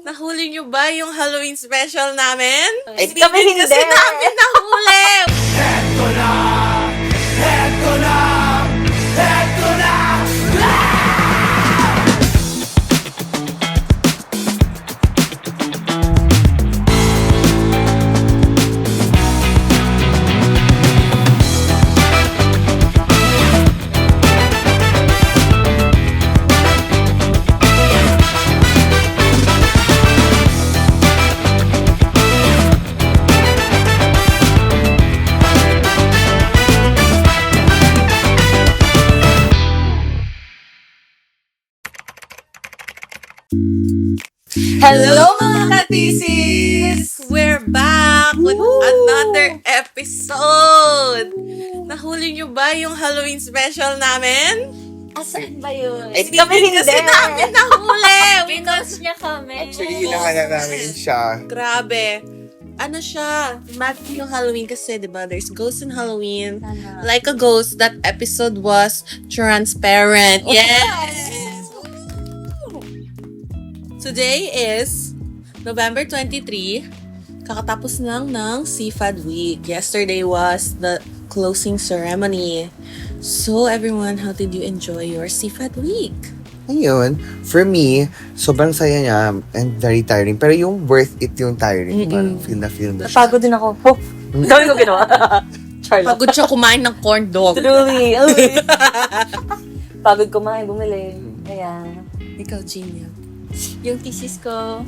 Nahuli nyo ba yung Halloween special namin? Ay, kami hindi. Kasi namin nahuli! Hello mga katisis! We're back with another episode! Nahuli nyo ba yung Halloween special namin? Asan ba yun? Ay, kami hindi. Kasi namin nahuli! Pinost niya kami. Actually, hinahanap namin siya. Grabe. Ano siya? Matthew yung Halloween kasi, di ba? There's ghosts in Halloween. Like a Ghost, that episode was transparent. Yes! Today is November 23. Kakatapos lang ng CFAD week. Yesterday was the closing ceremony. So, everyone, how did you enjoy your CFAD week? Ayun, for me, sobrang saya niya and very tiring. Pero yung worth it yung tiring. Parang feel na siya. Napagod din ako. Oh, dami ko ginawa. Charlotte. Pagod siya kumain ng corn dog. Truly. Pagod kumain, bumili. Ayan. Ikaw, Gina. Yung thesis ko,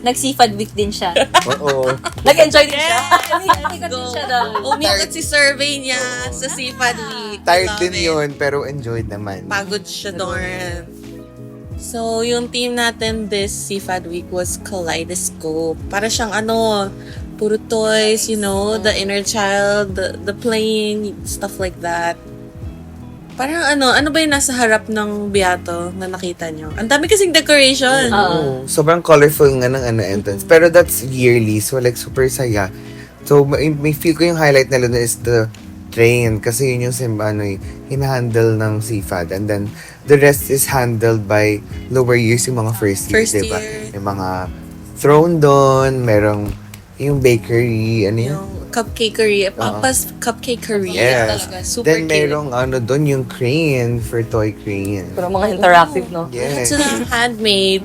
nag-CFAD week din siya. Oo. Nag-enjoy din siya. Nag-CFAD din siya doon. Umikot si survey niya sa CFAD week. Tired Love din it. yun, pero enjoyed naman. Pagod siya doon. So, yung team natin this CFAD week was Kaleidoscope. Para siyang puro toys, you know, the inner child, the playing, stuff like that. Parang ano ba yung nasa harap ng Beato na nakita nyo? Ang dami kasing decoration. Oo. Sobrang colorful nga ng entrance. Pero that's yearly, so like super saya. So, may feel ko yung highlight nila na is the train. Kasi yun yung hinahandle ng CFAD. And then, the rest is handled by lower years, yung mga first year, First diba? year. Yung mga throne doon, merong yung bakery, ano yun? Yung cupcakery. Papa's cupcakery. Yes. Talaga. Super Then, cute. merong doon yung crane for toy crane. Pero mga interactive, no? Yes. So, handmade,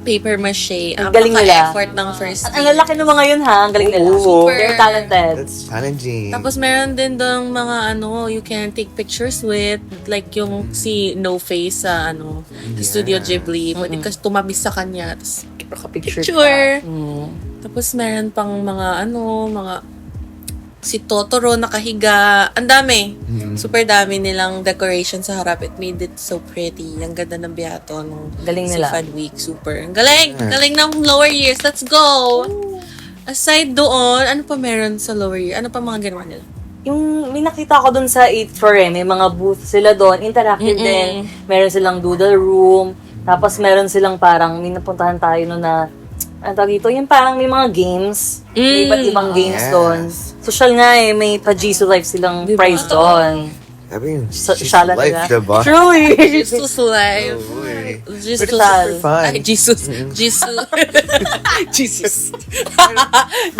paper mache. Ang galing nila. effort ng first At ang lalaki ng mga yun, ha? Ang galing nila. Oo. They're talented. That's challenging. Tapos meron din dong mga you can take pictures with, like yung si No Face sa sa Studio Ghibli. Pwede ka tumabi sa kanya. Tapos, Picture. picture. Mm. Tapos meron pang mga si Totoro nakahiga. Ang dami. Super dami nilang decoration sa harap. It made it so pretty. Ang ganda ng Beato nung Galing nila. CFAD week. Super. Ang galing. Galing ng lower years. Let's go! Aside doon, ano pa meron sa lower year? Ano pa mga ginawa nila? Yung may nakita ko dun sa 8th floor may mga booth sila doon, interactive din. Meron silang doodle room, tapos meron silang parang, may napuntahan tayo no na, ano tawag dito, yung parang may mga games, may iba't ibang games Yes. doon. Social nga may pa-Jisoo Life silang prize doon. Sabi yun, Sa- she's shala life, nila. diba? Truly! Jesus life. Oo, eh. Jesus. But it's super fun. Ay, Jesus. Jesus. Jesus.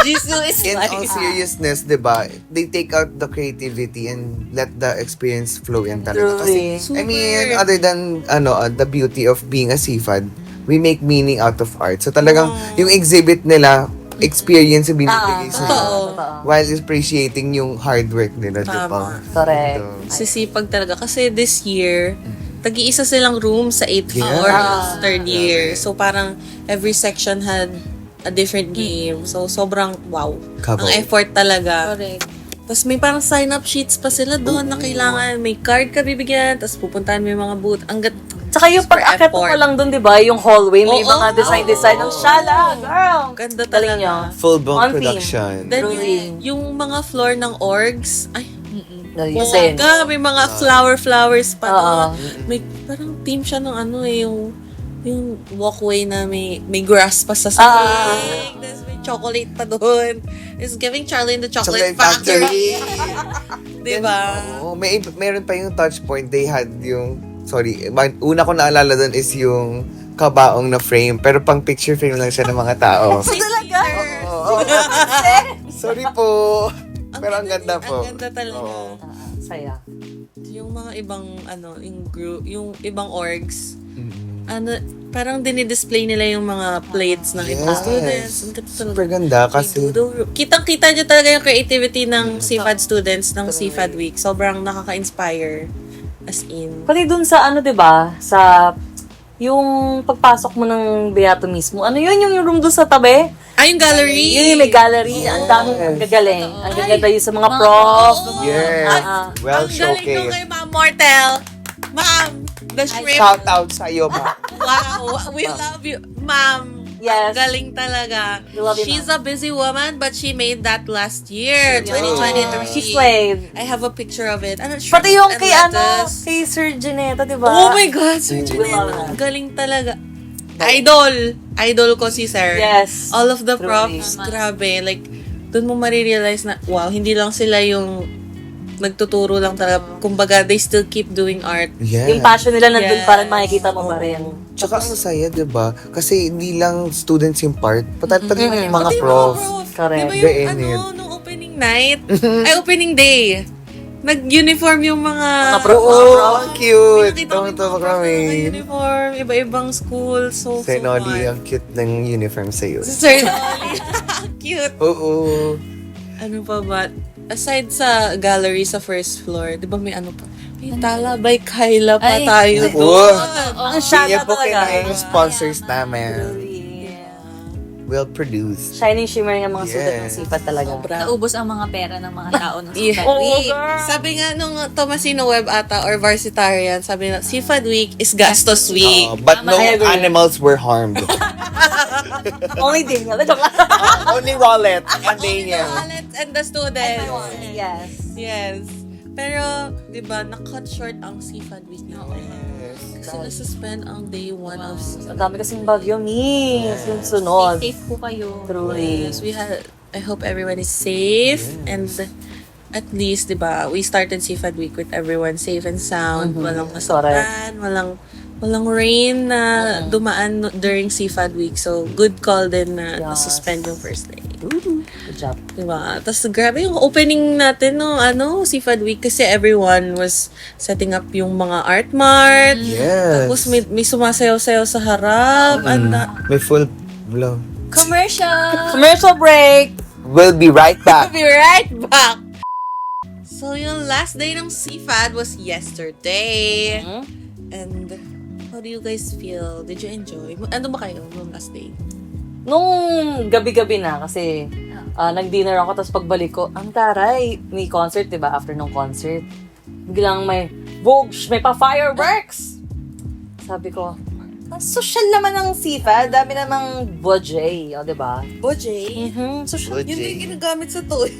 Jesus is In all life. seriousness, diba, they take out the creativity and let the experience flow in talaga. Truly. Kasi, I mean, other than, the beauty of being a CFAD, we make meaning out of art. So talagang, yung exhibit nila, experience yung binibigay sa Totoo. while appreciating yung hard work nila, diba? Tama. Correct. Sisipag talaga. Kasi this year, tag-iisa silang room sa 8th Yeah. floor, third year. So parang every section had a different game. So sobrang wow. Kabaw. Ang effort talaga. Correct. Tapos may parang sign-up sheets pa sila doon na kailangan. May card ka bibigyan, tapos pupuntahan mo yung mga booth. Tsaka yung Super pag-akit mo effort. lang doon, di ba? Yung hallway, may Oo. mga design. Ang shala, girl! Ganda Galing talaga. nyo. Full-blown On theme. production. Then Truly. yung mga floor ng orgs, ay, Kasi, may mga flowers pa Oo. doon. May parang team siya ng yung walkway na may grass pa sa sahig. Tapos may chocolate pa doon. It's giving Charlie in the Chocolate, Factory. Diba? Oo, meron pa yung touch point. They had yung, sorry, una ko naalala doon is yung kabaong na frame, pero pang picture frame lang siya ng mga tao. Talaga? Oo. Sorry po. Pero ang ganda po. Ang ganda talaga. Oo. Saya. Yung mga ibang, yung group, yung ibang orgs, Mm-mm. parang dinidisplay nila yung mga plates ng ibang Yes. students. Ang ganda talaga. Super ganda kasi Kitang-kita nyo talaga yung creativity ng CFAD students ng CFAD Week. Sobrang nakaka-inspire. As in. Pati dun sa ano, 'di ba? Sa yung pagpasok mo ng Beato mismo. Ano yun? Yung room doon sa tabi? Yung gallery! Yun yung may gallery. Ang daming gagaling. Ang gaganda yun sa mga prof. yes. Ah, Well Ang galing ko showcased. kay Ma'am Mortel. Ma'am, the shrimp. Shout out sa iyo, ma. Wow, we love you. Ma'am, Yes. ang galing talaga. We love you, She's a busy woman, but she made that last year, 2023. She slayed. I have a picture of it. Ano, shrimp Pati yung and kay lettuce. kay Sir Janeta, 'di ba? Oh my God, Sir love Janela. that. Ang galing talaga. Idol! Idol ko si Sir. Yes. All of the Truly. props, grabe. Like, dun mo marirealize na, wow, hindi lang sila yung nagtuturo lang talaga. Kumbaga, they still keep doing art. Yes. Yung passion nila nandun Yes. para makikita mo pa rin. Tsaka ang saya, di ba? Kasi hindi lang students yung part, pati mga Pati yung mga prof. Correct. Diba The yung init. nung opening night? Ay, opening day. Nag-uniform yung mga... Mga prof. Oo, ang cute. Nakita ko yung Tama-tama mga prof kami. na uniform, iba-ibang school. So Si Nolly, fun. ang cute ng uniform sa'yo. Si Sir Nolly. Cute. Oo. Ano pa ba? Aside sa gallery sa first floor, di ba may ano pa? May Talabay Kyla pa Ay. tayo Oo. doon. Ang shana Kaya po talaga. kailangan yung sponsors namin. Well produced. Shining shimmer ng mga sulat ng Yes. sipat talaga. Naubos ang mga pera ng mga tao ng Yeah. Sifad Oo, Week. girl. Sabi nga nung Tomasino Web ata or Varsitarian, sabi na, Sifad Week is gastos week. But no I agree. animals were harmed. Only Daniel. Joke lang. Only wallet and The Daniel. wallets and the students. Yes. Yes. Pero, di ba, na-cut short ang Sifad Week natin. Kasi na-suspend ang day 1 of Ang dami kasing bagyo, miss. Yung sunod. Safe po kayo. Truly. Yes, I hope everyone is safe and at least, 'di ba? We started Sifad Week with everyone safe and sound, walang nasaktan, walang rain na dumaan during Sifad Week. So, good call din na Yes. suspend yung first day. Good job. 'Di ba? Tapos grabe yung opening natin no, Sifad Week kasi everyone was setting up yung mga art mart. Yes. Tapos may sumasayaw-sayaw sa harap. May full blow. Commercial! Commercial break. We'll be right I'll back. be right back. So, yung last day ng CFAD was yesterday. And how do you guys feel? Did you enjoy? Ano ba kayo nung last day? Nung gabi-gabi na, kasi nag-dinner ako, tapos pagbalik ko, ang taray, may concert, diba? After nung concert, biglang may Vogue, may pa-fireworks! Sabi ko, ang social naman ng sipa, dami namang budget, o diba? Bojay? Social. Bojay. Yun din ginagamit sa toy.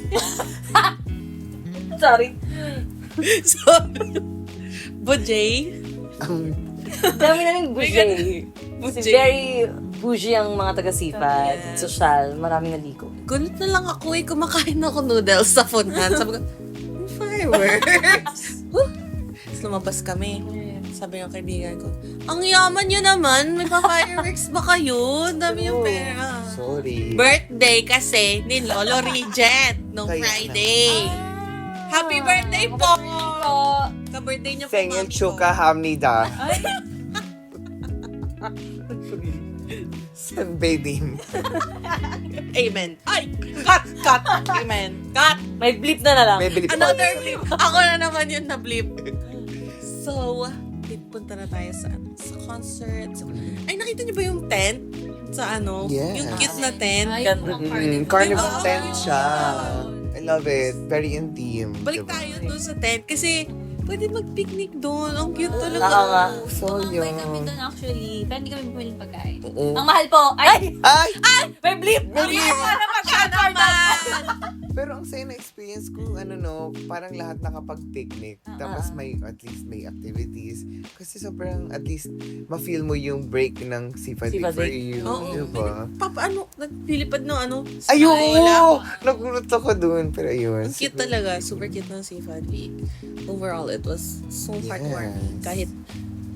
Sorry. So, Bojay? Dami naming budget. Kasi Bojay. very bougie ang mga taga-sipad. Yes. Social, maraming naliko. Gulat na lang ako kumakain ako noodles sa Fonhan. Sabi ko, "May fireworks. Tapos lumabas kami. Sabi ng kaibigan ko, ang yaman nyo naman, may pa-fireworks ba kayo? Dami yung pera. Sorry. Birthday kasi ni Lolo Regent nung Kaya Friday. Happy birthday po! Ka-birthday niyo po, Sengil ma'am. chuka hamnida. Sunbathing. Amen. Ay! Cut! Amen. Cut! May blip na lang. May bilip. Another blip. Ako na naman yun na blip. So, punta na tayo sa concert. Ay, nakita niyo ba yung tent? Sa Yes. Yung cute na tent. Ay, Ganda. Carnival Diba? tent siya. I love it. Very intim. Balik diba? tayo doon sa tent kasi pwede mag-picnic doon. Ang cute talaga. Oo nga. So Tumambay kami yun. doon actually. Pero hindi kami bumili ng pagkain. Oo. Ang mahal po. Ay! Ay! May blip! Pero ang saya na experience ko, parang lahat nakapag-picnic. Tapos at least may activities. Kasi sobrang, at least, ma-feel mo yung break ng Sifad Week Sifad for Week. you. Oo. Diba? Nagpilipad ng Ayun! Nagulat ako dun. Pero ayun. Ang cute talaga. Super cute ng Sifad Week. Overall, it was so heartwarming. Yes. Kahit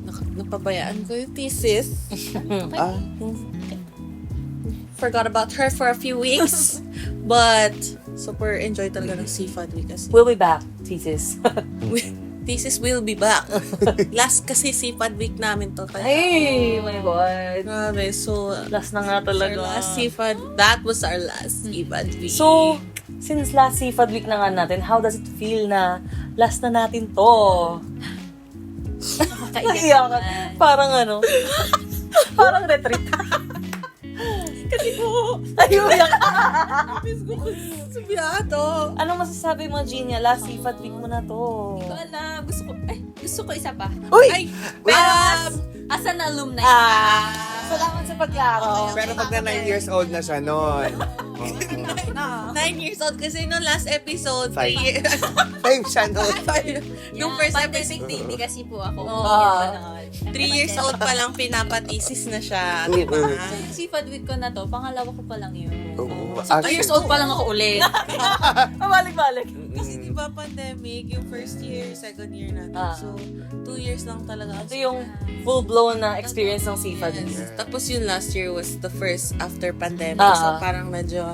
napabayaan ko yung thesis. Ah, Forgot about her for a few weeks. But, super enjoy talaga ng Seafood Week kasi. We'll be back, thesis. Thesis will be back. Last kasi Seafood Week namin to. Kaya, Ay, my God. grabe. So, Last na nga our talaga. last Seafood, that was our last Seafood Week. So, since last Seafood Week na nga natin, how does it feel na last na natin to? Nakakaiyak Iyakan. naman. Parang ano? Parang retreat. kasi po, Ayun, iyak. miss ko kasi sa biyato. Anong masasabi mo, Gina? Last Seafood Week mo na to. Hindi ko alam. Gusto ko isa pa. Ay, As an alumni. Salamat sa pag-aaral. pero pag na 9 years old na siya noon. 9 years old kasi nung last episode, 3 Five. years. Time siya noon. Nung first pandemic episode, baby kasi po ako. Ah. 3 years old pa lang pinapatisis na siya. Diba? Yung Seafood Week ko na to, pangalawa ko pa lang yun. Oo. So, 2 years old pa lang ako ulit. Balik-balik. Kasi di ba pandemic, yung first year, second year natin. Ah. So, 2 years lang talaga. Ito yung full-blown na experience ng Seafood Week. Yes. Tapos yung last year was the first after pandemic. Ah. So, parang medyo,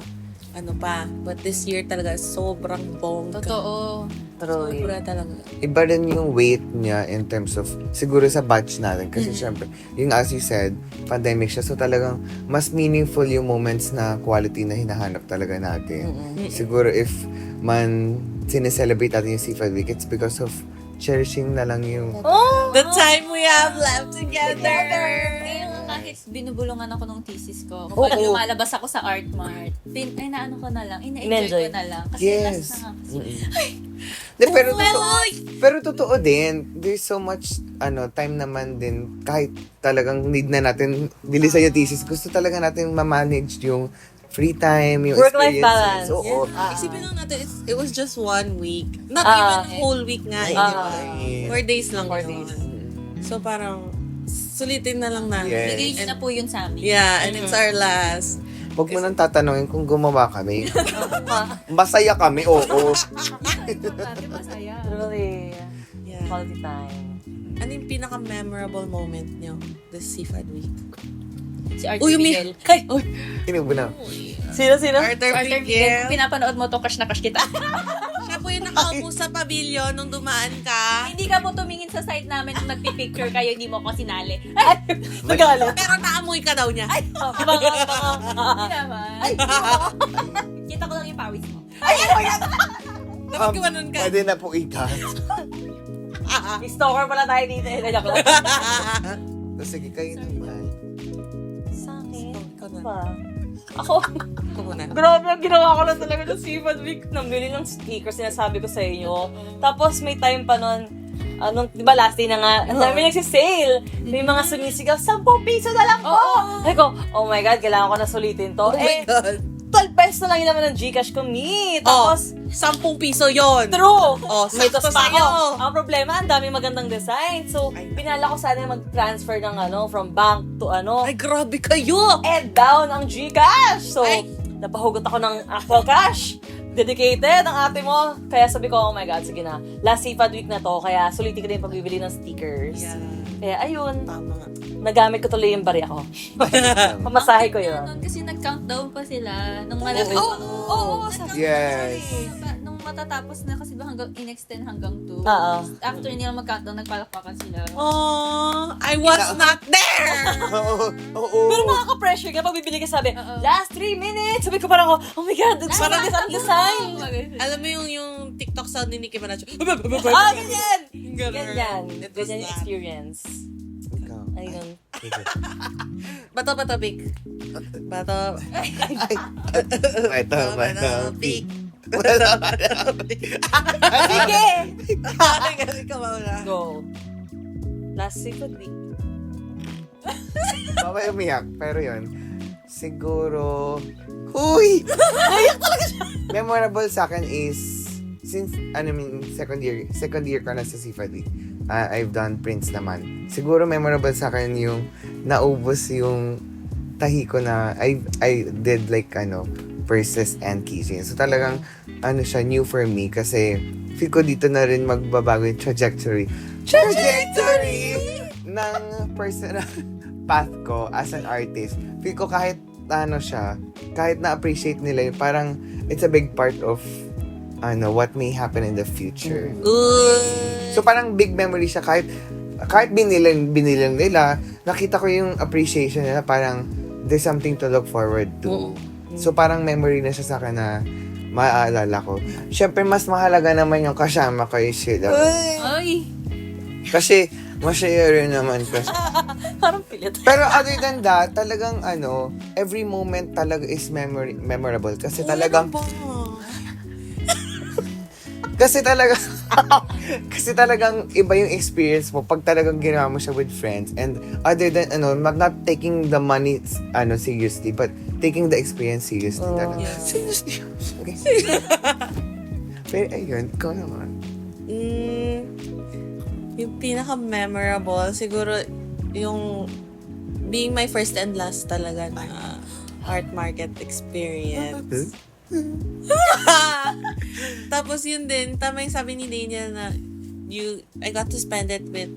ano pa. But this year talaga, sobrang bongga. Totoo. Truly. Sobra talaga. Iba rin yung weight niya in terms of, siguro sa batch natin. Kasi syempre, yung as you said, pandemic siya. So talagang mas meaningful yung moments na quality na hinahanap talaga natin. Siguro if man sineselebrate natin yung Seafood Week, it's because of cherishing na lang yung... Oh! The time we have left together. Kaya nga kahit binubulungan ako nung thesis ko, kapag lumalabas ako sa Art Mart, naano ko na lang, ina-enjoy ko na lang. Kasi Yes. last na nga kasi. De, pero totoo din, there's so much time naman din, kahit talagang need na natin bilisan yung thesis, gusto talaga natin ma-manage yung free time, yung Work-life experiences. balance. Oo. Isipin lang natin, it was just 1 week. Not Ah. even a whole week nga. Ah. di ba? Yeah. 4 days lang 4 yun. days. So parang, sulitin na lang natin. Yes. Bigay niyo na po yun sa amin. Yeah, and it's our last. Huwag mo nang tatanungin kung gumawa kami. Masaya kami, oo. Dati masaya. Truly. Yeah. Quality time. Ano yung pinaka-memorable moment nyo this Seafood Week? Si Arthur Uy, Miguel. Hey! Inubo na. Sino? Arthur Arthur Miguel, Miguel. pinapanood mo to, cash na cash kita. Siya po yung nakaupo sa pavilion nung dumaan ka. Hindi ka po tumingin sa site namin nung nagpipicture kayo, hindi mo ako sinali. Magalit. Pero naamoy ka daw niya. Baka. Hindi naman. Kita ko lang yung pawis mo. Dapat kiwanon ka. Pwede na po ikat. Stalker pala tayo dito. Joke lang. So, sige, kayo naman. Sa akin? Ikaw na. Pa. Ako, Ikaw muna. grabe, ginawa ko lang talaga ng Seafood Week. Namili ng stickers, sinasabi ko sa inyo. Tapos may time pa nun, di ba last day na nga, ang dami nagsisale. May mga sumisigaw, 10 piso na lang po! Ay ko, oh my God, kailangan ko na sulitin to. Oh my God. 12 pesos na lang yung naman ng Gcash ko, me. Tapos, 10 piso yon. true! Oh, May sakto tos pa sa'yo. ako. Ang problema, ang dami magandang design. So, Ay. pinala ko sana mag-transfer ng from bank to Ay, grabe kayo! and down ang Gcash. So, Ay. napahugot ako ng actual cash. Dedicated ang ate mo. Kaya sabi ko, oh my God, sige na. Last Seafood Week na to, kaya sulitin ko din pagbibili ng stickers. Yeah. Kaya ayun, Tama nga. nagamit ko tuloy yung barya ko. Pamasahe ko yun. Nun, kasi nag-countdown pa sila. Nung malapit. Oo, Yes. Nung matatapos na kasi hanggang in-extend hanggang 2. Oo. After nila mag-countdown, nagpalakpakan sila. Oh, I was not there! Oo. Pero nakaka-pressure ka pag bibili ka sabi, Oo. last 3 minutes. Sabi ko parang, oh my God, parang this ang design. Alam mo yung TikTok sound ni Nicki Minaj. Ah, ganyan! Ganun. Ganyan. It was Ganyan yung that. experience. Ikaw. Ayun. Bato, big. Bato. Ito, Big. Sige! Ikaw mauna. Go. Last Seafood Week. Bawal umiyak, pero yun. Siguro... Huy! Memorable sa akin is, since, second year ko na sa Seafood Week, I've done prints naman. Siguro memorable sa akin yung naubos yung tahi ko na, I did like, purses and keychains. So talagang, siya, new for me kasi feel ko dito na rin magbabago yung trajectory. ng personal path ko as an artist, feel ko kahit kahit na-appreciate nila yun, parang it's a big part of what may happen in the future. Good. So parang big memory siya kahit binilang nila, nakita ko yung appreciation nila, parang there's something to look forward to. So parang memory na siya sa akin na maaalala ko. Siyempre, mas mahalaga naman yung kasama kay sila. Ay! Kasi, masaya rin naman kasi. Parang pilit. Pero other than that, talagang every moment talaga is memorable. Kasi talagang, kasi talagang iba yung experience mo pag talagang ginawa mo siya with friends. And other than, not taking the money, seriously, but taking the experience seriously. Talaga. Yeah. Seriously. Okay. Pero ayun, ikaw naman. Yung pinaka-memorable, siguro, yung being my first and last talaga na art market experience. Tapos yun din, tama yung sabi ni Daniel na I got to spend it with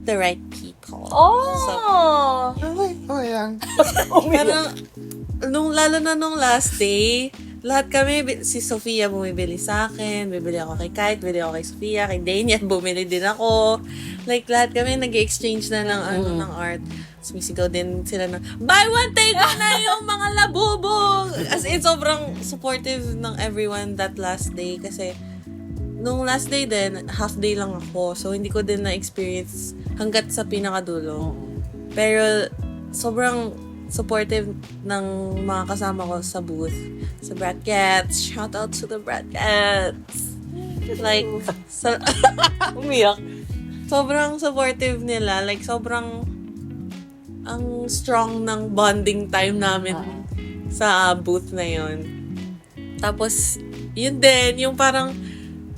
the right people. Oh! Yan. Pero, lalo na nung last day, lahat kami, si Sofia bumibili sa akin, bibili ako kay Kite, bibili ako kay Sofia, kay Daniel, bumili din ako. Like, lahat kami nag-exchange na ng ng art. Sumisigaw din sila na, buy one, take one na yung mga labubog! As in, sobrang supportive ng everyone that last day. Kasi, nung last day din, half day lang ako. So, hindi ko din na-experience hanggat sa pinakadulo. Pero, sobrang supportive ng mga kasama ko sa booth. Sa Brat Cats. Shout out to the Brat Cats. Like, Umiyak. sobrang supportive nila. Like, sobrang ang strong ng bonding time namin sa booth na yon. Tapos, yun din, yung parang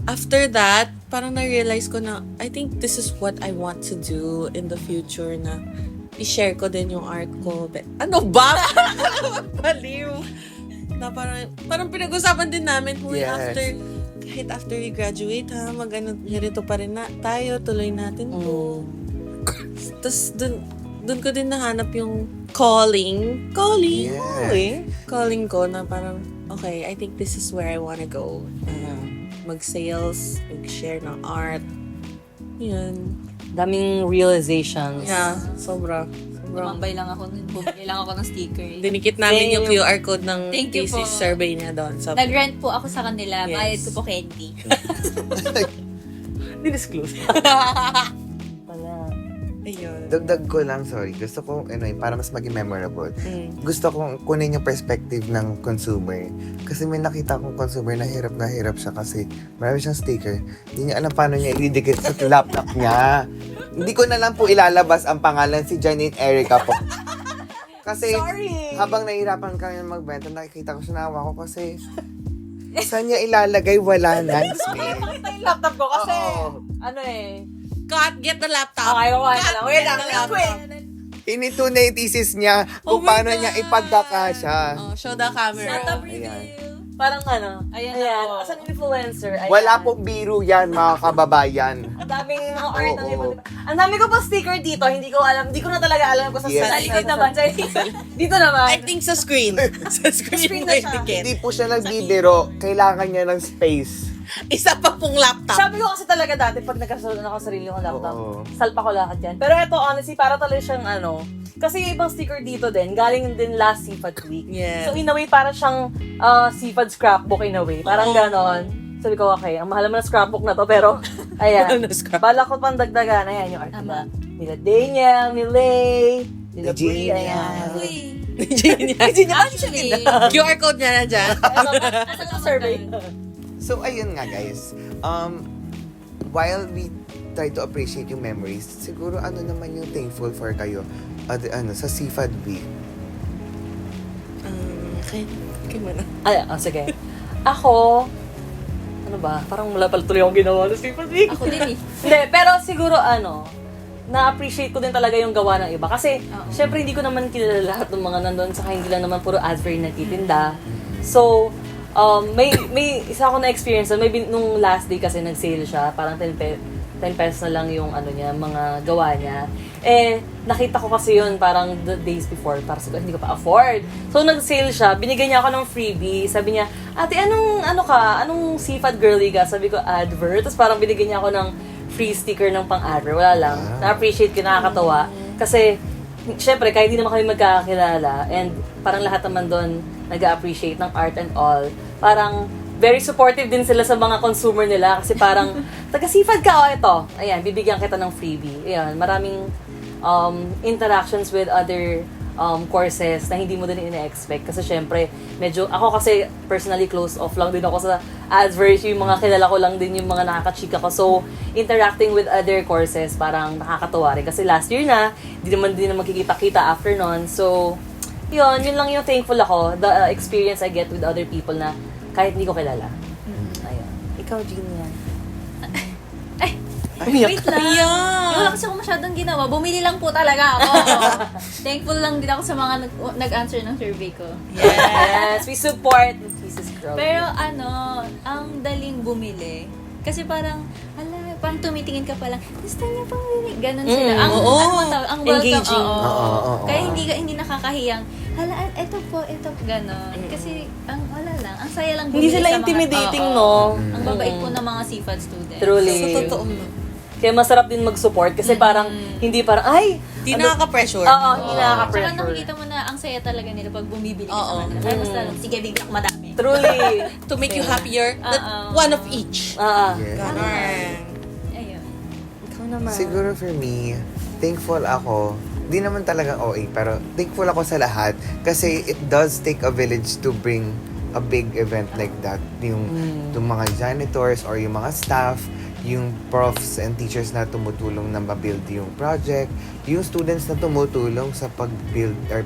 after that, parang na-realize ko na I think this is what I want to do in the future na i-share ko din yung art ko. Ano ba? Baliw. Na parang pinag-usapan din namin, Yes. kahit after we graduate, ganito pa rin tayo, tuloy natin to. Tapos, dun ko din nahanap yung calling Yes. calling ko na parang, okay, I think this is where I wanna go. Mag-sales, mag-share ng art. Yun. Daming realizations. Yeah, sobrang. Tumambay lang ako nun. Bumili lang ako ng sticker. Dinikit namin yung QR code ng Thank you thesis po. survey niya doon. So, Nag-rent po ako sa kanila. Yes. Bayad ko po candy. Di-disclose. Wala. ayun. Dagdag ko lang, sorry. Gusto ko, para mas maging memorable. Gusto kong kunin yung perspective ng consumer. Kasi may nakita kong consumer na hirap siya kasi marami siyang sticker. Hindi niya alam paano niya ididikit sa laptop niya. Hindi ko na lang po ilalabas ang pangalan si Janine Erica po. Kasi habang nahihirapan kami magbenta, nakikita ko siya nawa ko kasi saan niya ilalagay? Wala na. Pakita yung laptop ko kasi, Oo. Cut, get the laptop. Okay, kukuha na lang. Wait Get lang, the wait, laptop. wait. Inito na yung thesis niya kung Oh my paano niya God. ipagkakasya. Oh, show the camera. Setup Ayan. review. Parang Ayan na po. as an influencer. Ayan. Wala pong biro yan, mga kababayan. Ang daming mga art ng Oo. iba. Ang dami ko pa sticker dito, hindi ko na talaga alam kung sa Yes. Sa likod naman. Sa likod. Dito naman. I think sa screen. sa screen screen na na siya. dikit. Hindi po siya nagbibiro. Kailangan niya ng space. Isa pa pong laptop. Sabi ko kasi talaga dati, pag nagkasunod ako sa sarili kong laptop, Oo. salpa ko lahat yan. Pero eto, honestly, para talaga siyang kasi yung ibang sticker dito din, galing din last Seafad Week. Yeah. So in a way, para siyang Seafad scrapbook in a way. Parang ganon. Sabi ko, okay, ang mahal naman na scrapbook na to, pero, ayan. Mahal na scrapbook. Bala ko pang dagdagan, ayan, yung art Tama. nila Daniel, ni Lay, nila Ni Brie, Gina. ayan. Uy. Actually, QR code niya na dyan. Asa ka survey? So, ayun nga, guys. While we try to appreciate yung memories, siguro ano naman yung thankful for kayo sa Seafad Week? Okay. Okay mo na. Sige. Ako, ano ba? Parang wala pala tuloy akong ginawa sa Seafad Week. Ako din eh. Hindi, pero siguro na-appreciate ko din talaga yung gawa ng iba. Kasi, syempre hindi ko naman kilala lahat ng mga nandun, saka hindi lang naman puro advert nagtitinda. So, may isa ako na-experience, nung last day kasi nag-sale siya, parang 10 10 pesos na lang yung ano niya, mga gawa niya. Eh, nakita ko kasi yun parang the days before, para sa hindi ko pa afford. So, nag-sale siya, binigyan niya ako ng freebie. Sabi niya, ate, anong seafood girly ka? Sabi ko, advert. Tapos parang binigyan niya ako ng free sticker ng pang-advert. Wala lang. Na-appreciate ko, nakakatawa. Kasi, syempre, kahit hindi naman kami magkakakilala, and parang lahat naman doon nag-appreciate ng art and all, parang very supportive din sila sa mga consumer nila kasi parang, taga-seafood ka, ito. Ayan, bibigyan kita ng freebie. Ayan, maraming interactions with other courses na hindi mo din ina-expect. Kasi syempre, medyo, ako kasi personally close off lang din ako sa adverts, yung mga kilala ko lang din yung mga nakakachika ko. So, interacting with other courses, parang nakakatawa rin. Kasi last year na, di naman makikita-kita after nun. So, yun lang yung thankful ako. The experience I get with other people na kahit hindi ko kilala. Ayun. Ikaw, Gina. Wait lang. Yeah. Wala kasi ako masyadong ginawa. Bumili lang po talaga ako. Thankful lang din ako sa mga nag-answer ng survey ko. Yes, we support the thesis girl. Pero ang daling bumili. Kasi parang tumitingin ka pa lang, gusto niya pang bumili. Ganon sila. Ang welcome. Engaging. Oo. Kaya hindi nakakahiyang, eto po, ganon. Kasi, wala lang. Ang saya lang bumili Hindi sila sa mga- intimidating, Oo. no? Ang babait po ng mga seafood students. Truly. Sa totoo mo. Kaya masarap din mag-support kasi parang, hindi parang, ay! Di nakaka-pressure. Oo, hindi Tsaka nakaka-pressure. nakikita mo na ang saya talaga nila pag bumibili ka sa Oo. kanila. Kaya mas lalong, sige, bigyan ko madami. Truly. To make you happier, that one of each. Yeah. Ganon. Ayun. Ikaw naman. Siguro for me, thankful ako. Di naman talaga OA, pero thankful ako sa lahat. Kasi it does take a village to bring a big event like that. Yung mga janitors or yung mga staff, yung profs and teachers na tumutulong na ma-build yung project, yung students na tumutulong sa pag-build or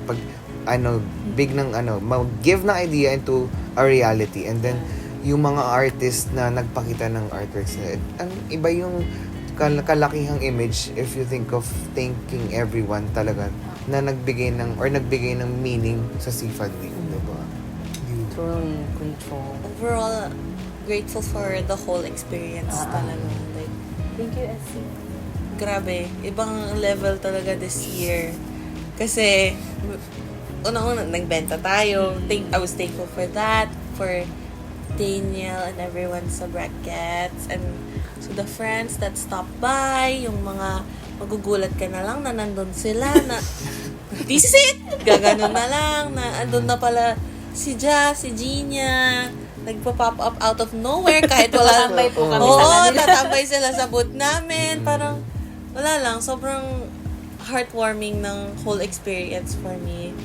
mag-give ng idea into a reality. And then, yung mga artists na nagpakita ng artworks na, iba yung kalakihang image if you think of thanking everyone talaga na nagbigay ng meaning sa Seafood Week, diba? Truly grateful. Overall, grateful for the whole experience talaga. Like, Thank you, Essie. grabe, ibang level talaga this year. Kasi, unang-una, nagbenta tayo. I was thankful for that, for Daniel and everyone sa brackets, and so the friends that stopped by, yung mga magugulat ka na lang na nandun sila, na this is it! Gaganon na lang, na andun na pala si Ja, si Gina, nagpa-pop up out of nowhere kahit wala. Tatambay po kami sa Oo, kanila. tatambay sila sa booth namin. Parang, wala lang, sobrang heartwarming ng whole experience for me.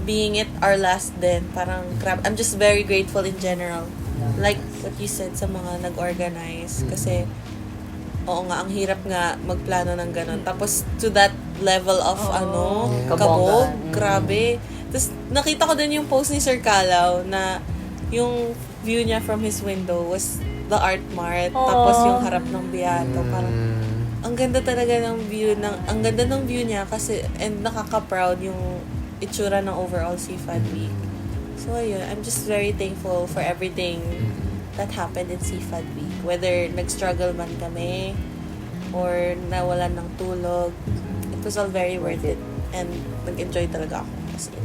Being it our last din, parang grabe. I'm just very grateful in general. Like what you said sa mga nag-organize. Kasi, oo nga, ang hirap nga magplano ng ganun. Tapos, to that level of, Kabongga. kabog, grabe. Tapos, nakita ko din yung post ni Sir Calaw na yung view niya from his window was the Art Mart. Tapos, yung harap ng Beato. Parang, ang ganda talaga ng view niya kasi, and nakaka-proud yung itsura ng overall Seafood Week. So, ayun, I'm just very thankful for everything that happened in Seafood Week. Whether nag-struggle man kami or nawalan ng tulog, it was all very worth it. And nag-enjoy talaga ako. As in.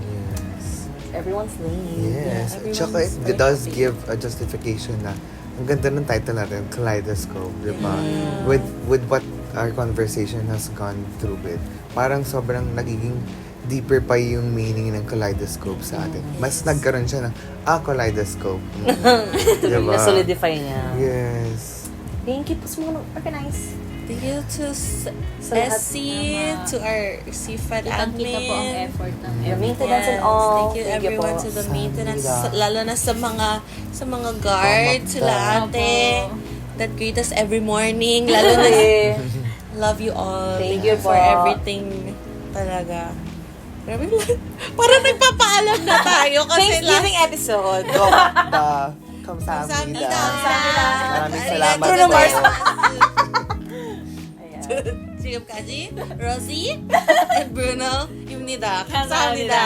Everyone's name. Yes. everyone's Tsaka it very does happy. give a justification na ang ganda ng title natin, Kaleidoscope, di ba? With what our conversation has gone through with. Parang sobrang nagiging deeper pa yung meaning ng kaleidoscope sa atin. Mas nagkaroon siya ng, kaleidoscope. Diba? Na-solidify niya. Yes. Thank you po sa mga nag-organize. Thank you to Sa lahat. Essie, to our Seafood Kitang-kita admin. po ang effort ng Your maintenance and all. Thank you Thank you everyone po. to the Sa maintenance, nila. lalo na sa mga guards, sila ate, Opo. that greet us every morning, lalo na love you all. Thank you for po. everything talaga. Grabe lang. Parang nagpapaalam na tayo kasi Thanksgiving episode. Kamsahamnida. Kamsahamnida. Maraming salamat. Bruno po. Mars. Ayan. Sigam Kaji, Rosie, and Bruno. Imnida. Kamsahamnida.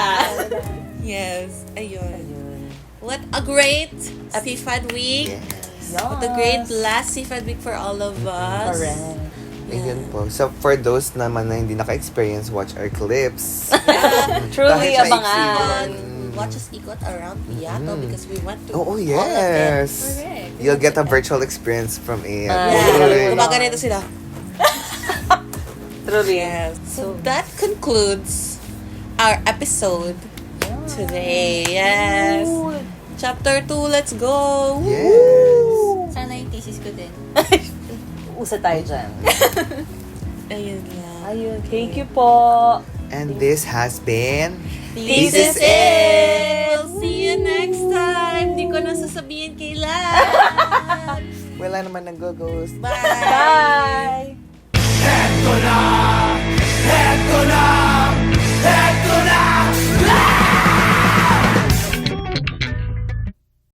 Yes. Ayun. Ayun. What a great Seafood Week. Yes. What a great last CFAD week for all of us. Correct. Ayun po. So, for those naman na hindi naka-experience, watch our clips. Truly Kahit abangan. maiksi. Watch us ikot around Piato because we went to Oo, all of it. yes. Correct. You'll get a virtual experience from Ian. Yeah. Gumaganito sila. Truly. Yes. So that concludes our episode today. Yes. Chapter 2, let's go. Yes. Sana yung thesis ko din. Usa tayo dyan. Ayun lang. Ayun. Thank you po. And this has been... This is it. We'll see you next time. Di ko na sasabihin kailan. Wala naman nag-ghost. Bye. Bye! Heto na!